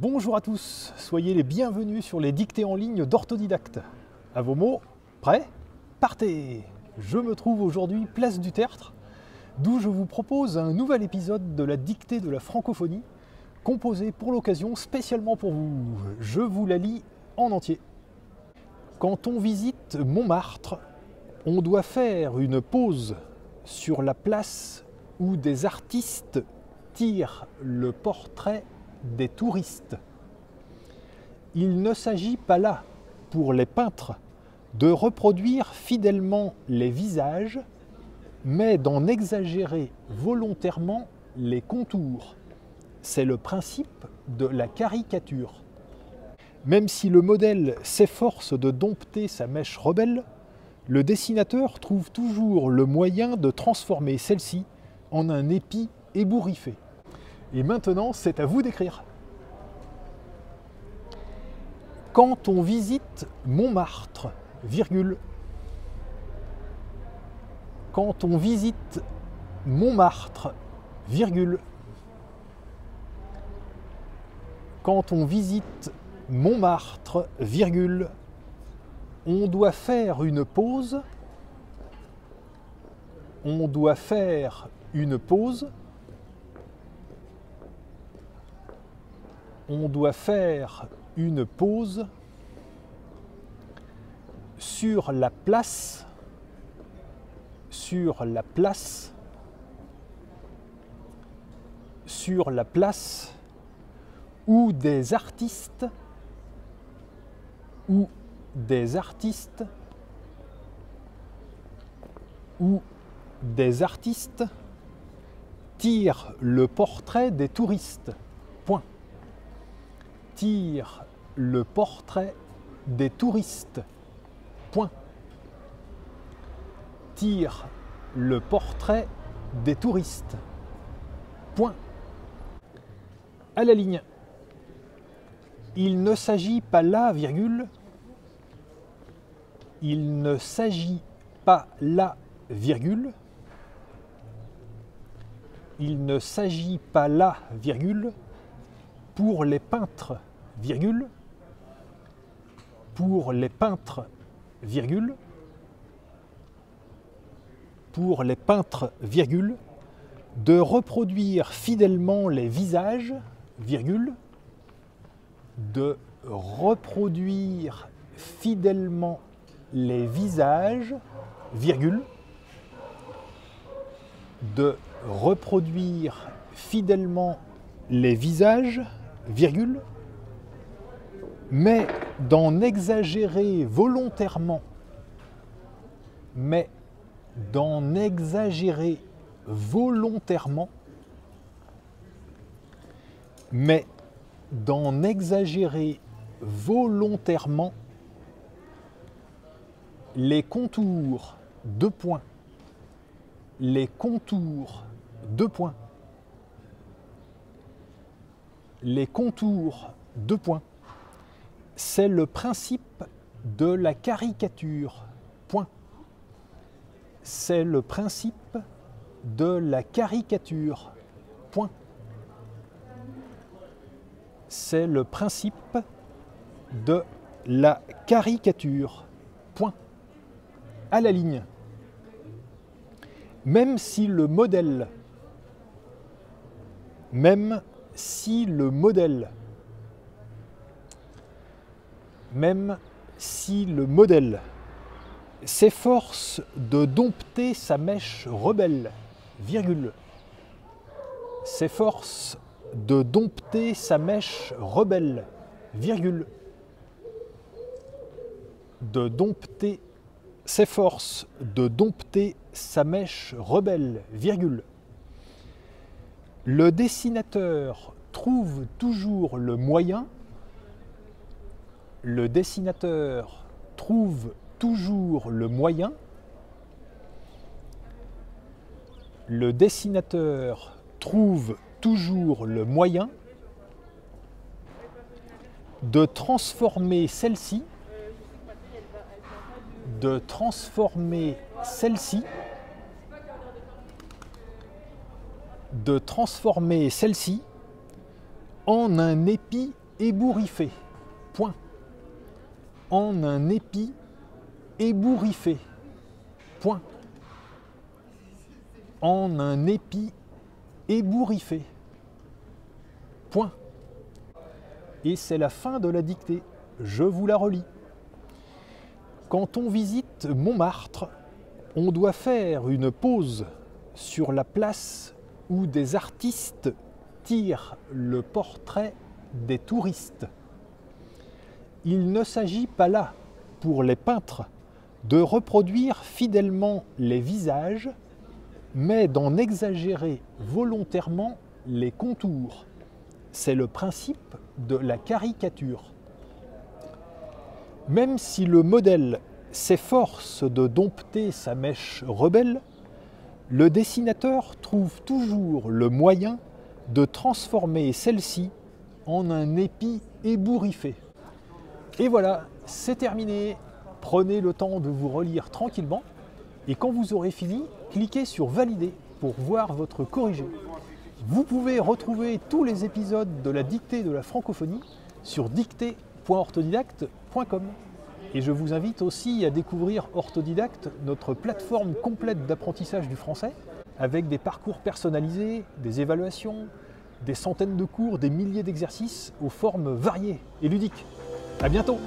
Bonjour à tous, soyez les bienvenus sur les dictées en ligne d'Orthodidacte. À vos mots, prêts? Partez! Je me trouve aujourd'hui place du Tertre, d'où je vous propose un nouvel épisode de la dictée de la francophonie, composé pour l'occasion spécialement pour vous. Je vous la lis en entier. Quand on visite Montmartre, on doit faire une pause sur la place où des artistes tirent le portrait des touristes. Il ne s'agit pas là, pour les peintres, de reproduire fidèlement les visages, mais d'en exagérer volontairement les contours. C'est le principe de la caricature. Même si le modèle s'efforce de dompter sa mèche rebelle, le dessinateur trouve toujours le moyen de transformer celle-ci en un épi ébouriffé. Et maintenant, c'est à vous d'écrire. Quand on visite Montmartre, virgule. Quand on visite Montmartre, virgule. Quand on visite Montmartre, virgule, on doit faire une pause. On doit faire une pause. On doit faire une pause sur la place, sur la place, sur la place où des artistes, où des artistes, où des artistes tirent le portrait des touristes. Point. Tire le portrait des touristes. Point. Tire le portrait des touristes. Point. À la ligne. Il ne s'agit pas là, virgule. Il ne s'agit pas là, virgule. Il ne s'agit pas là, virgule, pour les peintres, virgule, pour les peintres, virgule, pour les peintres, virgule, de reproduire fidèlement les visages, virgule, de reproduire fidèlement les visages, virgule, de reproduire fidèlement les visages, virgule, mais d'en exagérer volontairement, mais d'en exagérer volontairement, mais d'en exagérer volontairement les contours, deux points, les contours, deux points, les contours, deux points. C'est le principe de la caricature. Point. C'est le principe de la caricature. Point. C'est le principe de la caricature. Point. À la ligne. Même si le modèle, même si le modèle, même si le modèle s'efforce de dompter sa mèche rebelle, virgule, s'efforce de dompter sa mèche rebelle, virgule, de dompter, s'efforce de dompter sa mèche rebelle, virgule. Le dessinateur trouve toujours le moyen, le dessinateur trouve toujours le moyen, le dessinateur trouve toujours le moyen de transformer celle-ci, de transformer celle-ci, de transformer celle-ci en un épi ébouriffé. Point. En un épi ébouriffé. Point. En un épi ébouriffé. Point. Et c'est la fin de la dictée. Je vous la relis. Quand on visite Montmartre, on doit faire une pause sur la place où des artistes tirent le portrait des touristes. Il ne s'agit pas là, pour les peintres, de reproduire fidèlement les visages, mais d'en exagérer volontairement les contours. C'est le principe de la caricature. Même si le modèle s'efforce de dompter sa mèche rebelle, le dessinateur trouve toujours le moyen de transformer celle-ci en un épi ébouriffé. Et voilà, c'est terminé. Prenez le temps de vous relire tranquillement et quand vous aurez fini, cliquez sur Valider pour voir votre corrigé. Vous pouvez retrouver tous les épisodes de la dictée de la francophonie sur dictée.orthodidacte.com. Et je vous invite aussi à découvrir Orthodidacte, notre plateforme complète d'apprentissage du français, avec des parcours personnalisés, des évaluations, des centaines de cours, des milliers d'exercices aux formes variées et ludiques. À bientôt!